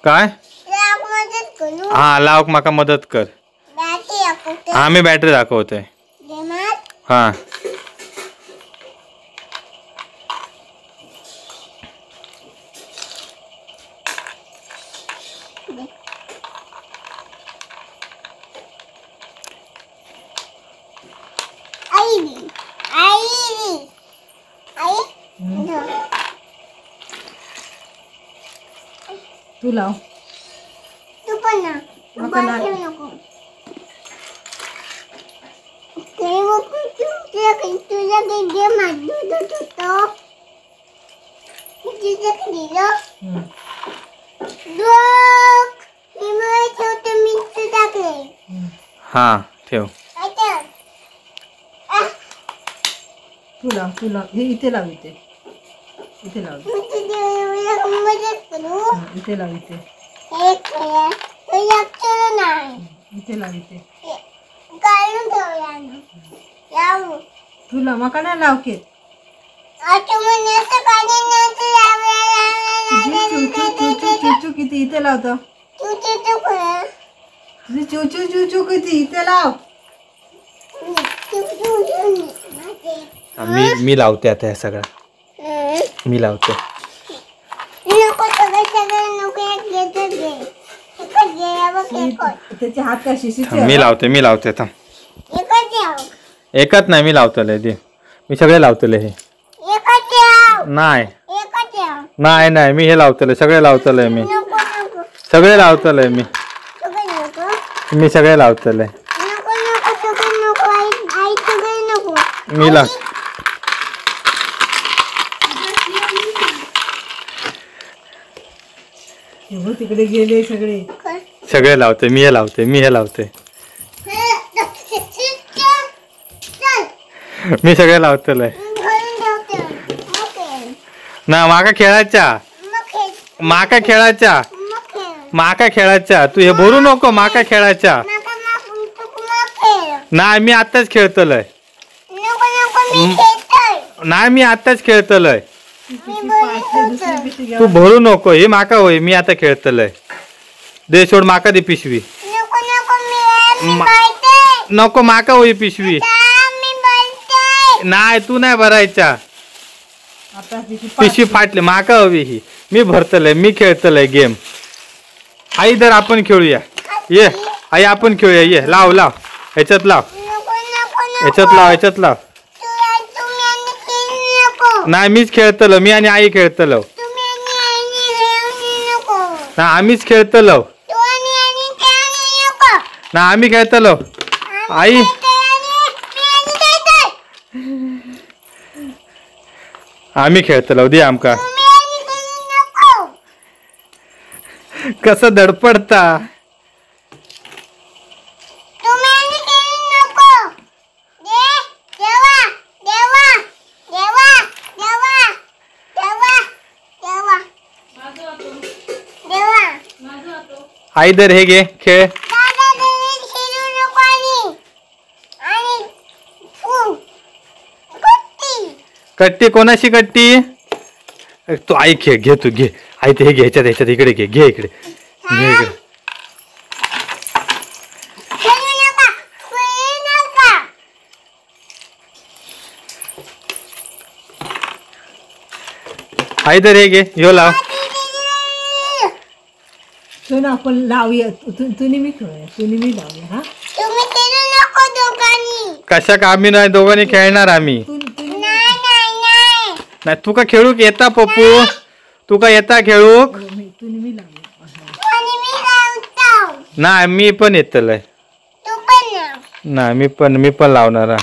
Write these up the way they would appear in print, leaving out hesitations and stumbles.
काय हा लावक माका मदत कर हा मी बॅटरी दाखवतोय हा तू लाव तू पण ना नको तुझ्या गेम होतो हा ठेव तू लाव हे इथे लाव इथे लाव इथे लाव इथे इथे लाव इथे तुला मका नाही लाव के चूचू किती इथे लावतो तुझी चूचू किती इथे लाव मी लावते आता हे सगळं मी लावते त्याचे हात कशी मी लावते थांब एकच नाही मी लावतले ते मी सगळे लावतले हे नाही नाही नाही मी हे लावतले सगळे लावतले मी सगळे लावतले मी सगळे लावतले मी लाव तिकडे गेले सगळे लावते मी हे लावते मी सगळे लावतले ना माका खेळायच्या तू हे बोलू नको माका खेळायच्या नाही मी आताच खेळतलय नाही मी आताच खेळतलय तू भरू नको हे माका होय मी आता खेळतलय दे सोड माका दे पिशवी नको माका होई पिशवी नाही तू नाही भरायच्या पिशवी फाटली माका हवी ही मी भरतलय मी खेळतलय गेम आई दर आपण खेळूया ये आई आपण खेळूया ये लाव ह्याच्यात लाव नाही मीच खेळतलो मी आणि आई खेळतलो ना आम्हीच खेळतलो ना आम्ही खेळतलो आई आम्ही खेळतलो दे आमका कसं धडपडता आई दर हे घे खेळ कट्टी कोणाशी कट्टी तू आई खेळ घे तू घे आई ते हे घे ह्याच्यात इकडे घे इकडे आई दर हे घे ह्यो लाव ना आपण लावूया तुम्ही मी खेळूया तुम्ही मी लावूया हा कशा का आम्ही नाही दोघांनी खेळणार आम्ही नाही तू का खेळूक येता पप्पू तू का येता खेळूक नाही मी पण येतलय नाही मी पण लावणार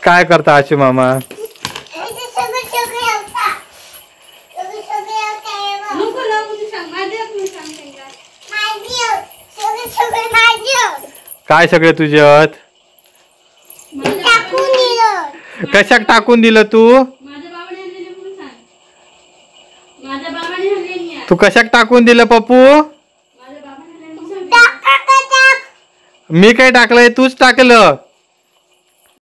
काय करता आशू मामा काय सगळे तुझ्यात कशाक टाकून दिलं तू कशाक टाकून दिलं पप्पू मी काय टाकलंय तूच टाकलं